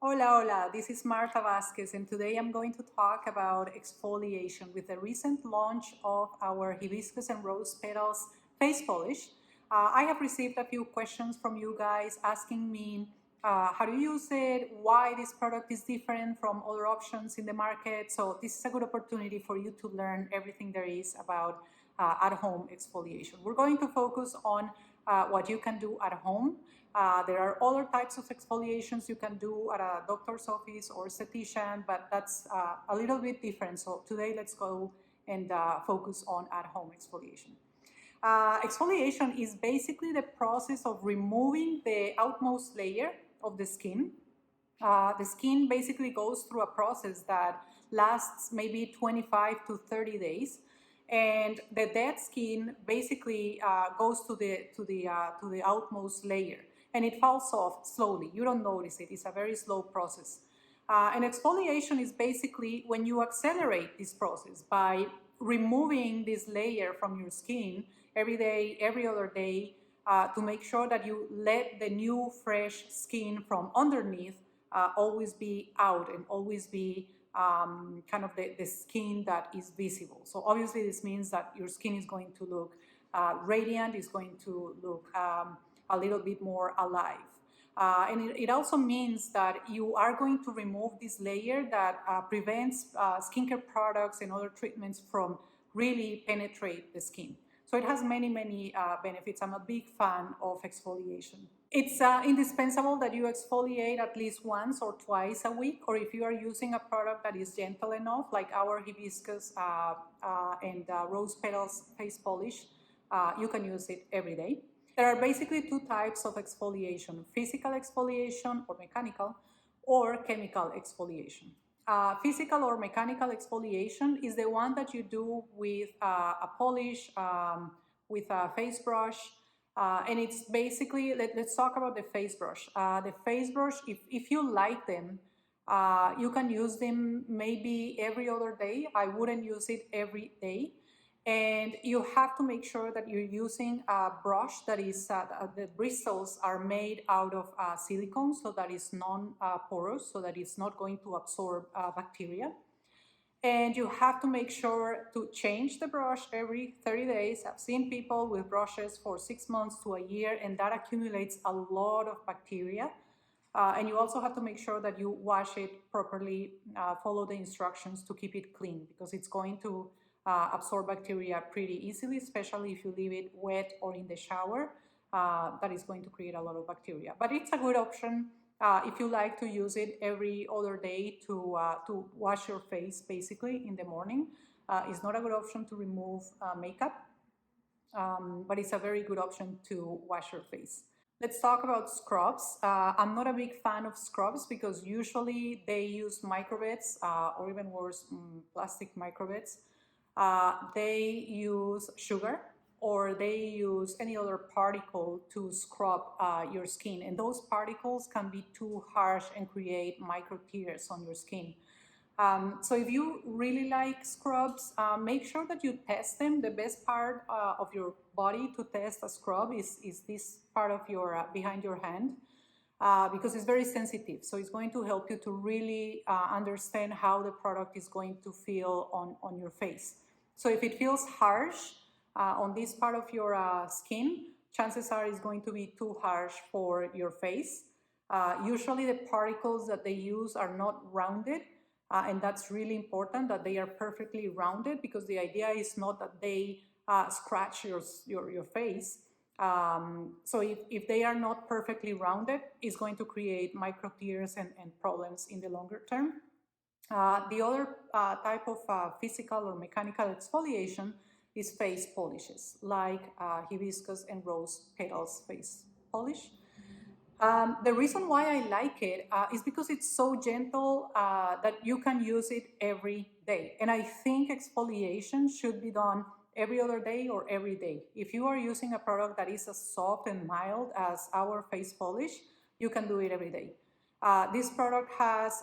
Hola, hola, this is Marta Vasquez, and today I'm going to talk about exfoliation with the recent launch of our hibiscus and rose petals face polish. I have received a few questions from you guys asking me how to use it, why this product is different from other options in the market. So, this is a good opportunity for you to learn everything there is about at home exfoliation. We're going to focus on what you can do at home. There are other types of exfoliations you can do at a doctor's office or esthetician, but that's a little bit different. So today let's go and focus on at-home exfoliation. Exfoliation is basically the process of removing the outmost layer of the skin. The skin basically goes through a process that lasts maybe 25 to 30 days, and the dead skin basically goes to the outmost layer, and it falls off slowly. You don't notice it. It's a very slow process. And exfoliation is basically when you accelerate this process by removing this layer from your skin every day, every other day, to make sure that you let the new fresh skin from underneath always be out and always be kind of the skin that is visible. So obviously this means that your skin is going to look radiant, is going to look a little bit more alive. And it also means that you are going to remove this layer that prevents skincare products and other treatments from really penetrate the skin. So it has many, many benefits. I'm a big fan of exfoliation. It's indispensable that you exfoliate at least once or twice a week, or if you are using a product that is gentle enough, like our hibiscus and rose petals face polish, you can use it every day. There are basically two types of exfoliation: physical exfoliation or mechanical, or chemical exfoliation. Physical or mechanical exfoliation is the one that you do with a polish, with a face brush, and it's basically, let's talk about the face brush. The face brush, if you like them, you can use them maybe every other day. I wouldn't use it every day. And you have to make sure that you're using a brush that is, the bristles are made out of silicone, so that is non-porous, so that it's not going to absorb bacteria. And you have to make sure to change the brush every 30 days. I've seen people with brushes for 6 months to a year, and that accumulates a lot of bacteria. And you also have to make sure that you wash it properly, follow the instructions to keep it clean, because it's going to absorb bacteria pretty easily, especially if you leave it wet or in the shower. That is going to create a lot of bacteria. But it's a good option if you like to use it every other day to wash your face, basically in the morning. It's not a good option to remove makeup, but it's a very good option to wash your face. Let's talk about scrubs. I'm not a big fan of scrubs because usually they use microbeads, or even worse, plastic microbeads. They use sugar, or they use any other particle to scrub your skin, and those particles can be too harsh and create micro tears on your skin. So if you really like scrubs, make sure that you test them. The best part of your body to test a scrub is this part of your behind your hand, because it's very sensitive. So it's going to help you to really understand how the product is going to feel on your face. So if it feels harsh on this part of your skin, chances are it's going to be too harsh for your face. Usually the particles that they use are not rounded, and that's really important that they are perfectly rounded, because the idea is not that they scratch your face. So if they are not perfectly rounded, it's going to create micro tears and problems in the longer term. The other type of physical or mechanical exfoliation is face polishes, like hibiscus and rose petals face polish. The reason why I like it is because it's so gentle that you can use it every day. And I think exfoliation should be done every other day or every day. If you are using a product that is as soft and mild as our face polish, you can do it every day. This product has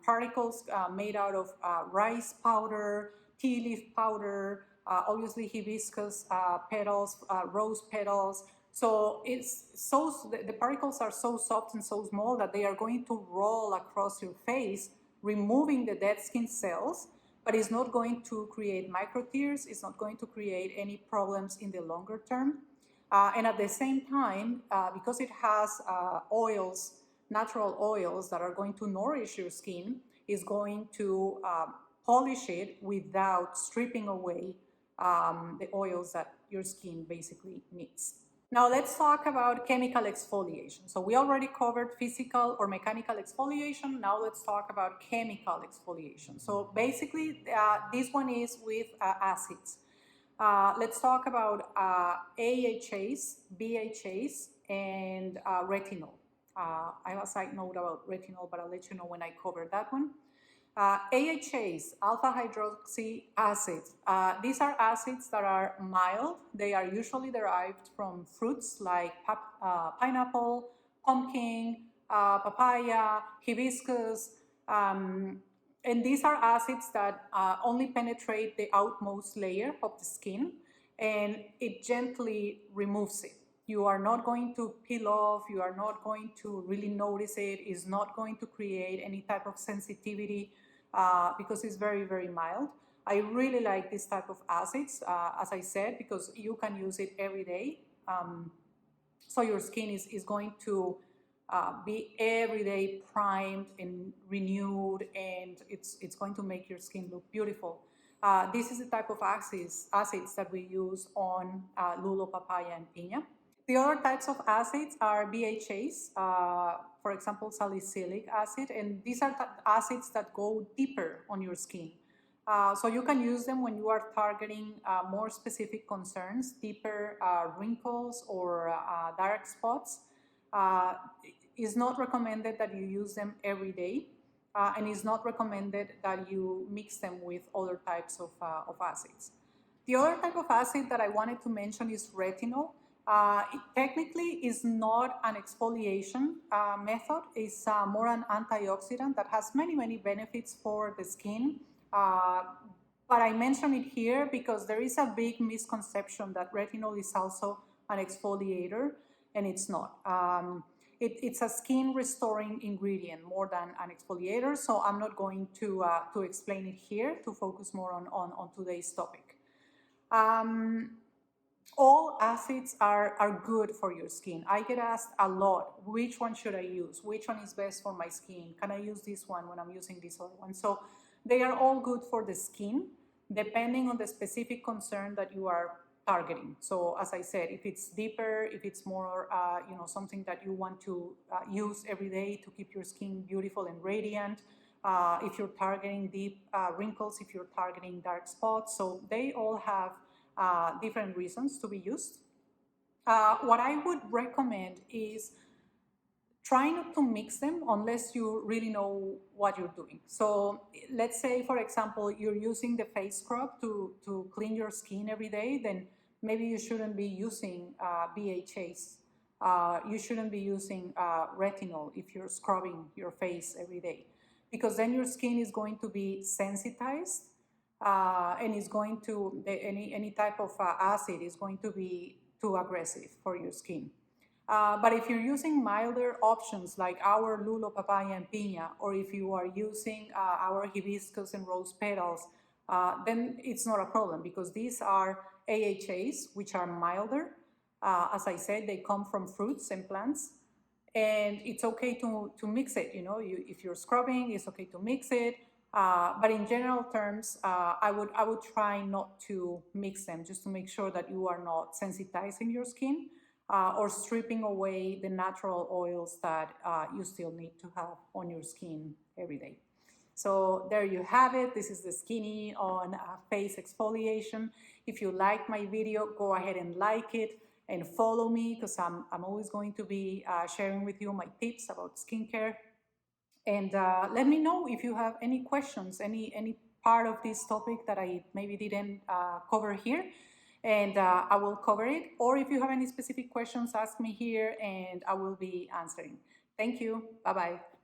particles made out of rice powder, tea leaf powder, obviously hibiscus petals, rose petals, So the particles are so soft and so small that they are going to roll across your face, removing the dead skin cells, but it's not going to create micro tears. It's not going to create any problems in the longer term. And at the same time, because it has oils, natural oils that are going to nourish your skin, is going to polish it without stripping away the oils that your skin basically needs. Now let's talk about chemical exfoliation. So we already covered physical or mechanical exfoliation. Now let's talk about chemical exfoliation. So basically this one is with acids. Let's talk about AHAs, BHAs, and retinol. I have a side note about retinol, but I'll let you know when I cover that one. AHAs, alpha hydroxy acids. These are acids that are mild. They are usually derived from fruits like pineapple, pumpkin, papaya, hibiscus. And these are acids that only penetrate the outmost layer of the skin, and it gently removes it. You are not going to peel off, you are not going to really notice it, it's not going to create any type of sensitivity because it's very, very mild. I really like this type of acids, as I said, because you can use it every day. So your skin is going to be every day primed and renewed, and it's going to make your skin look beautiful. This is the type of acids that we use on lulo, papaya, and piña. The other types of acids are BHAs, for example, salicylic acid, and these are acids that go deeper on your skin. So you can use them when you are targeting more specific concerns, deeper wrinkles or dark spots. It's not recommended that you use them every day, and it's not recommended that you mix them with other types of acids. The other type of acid that I wanted to mention is retinol. It technically is not an exfoliation method. It's more an antioxidant that has many, many benefits for the skin. But I mention it here because there is a big misconception that retinol is also an exfoliator, and it's not. It's a skin restoring ingredient more than an exfoliator, so I'm not going to explain it here, to focus more on today's topic. All acids are good for your skin. I get asked a lot, which one should I use? Which one is best for my skin? Can I use this one when I'm using this other one? So they are all good for the skin, depending on the specific concern that you are targeting. So as I said, if it's deeper, if it's more, something that you want to use every day to keep your skin beautiful and radiant, if you're targeting deep wrinkles, if you're targeting dark spots, so they all have different reasons to be used. What I would recommend is try not to mix them unless you really know what you're doing. So let's say, for example, you're using the face scrub to clean your skin every day, then maybe you shouldn't be using BHAs. You shouldn't be using retinol if you're scrubbing your face every day, because then your skin is going to be sensitized, and it's going to, any type of acid is going to be too aggressive for your skin. But if you're using milder options like our lulo, papaya, and piña, or if you are using our hibiscus and rose petals, then it's not a problem, because these are AHAs, which are milder. As I said, they come from fruits and plants, and it's okay to mix it. If you're scrubbing, it's okay to mix it. But in general terms, I would try not to mix them, just to make sure that you are not sensitizing your skin or stripping away the natural oils that you still need to have on your skin every day. So there you have it. This is the skinny on face exfoliation. If you like my video, go ahead and like it and follow me, because I'm always going to be sharing with you my tips about skincare. And let me know if you have any questions, any part of this topic that I maybe didn't cover here, and I will cover it. Or if you have any specific questions, ask me here and I will be answering. Thank you. Bye-bye.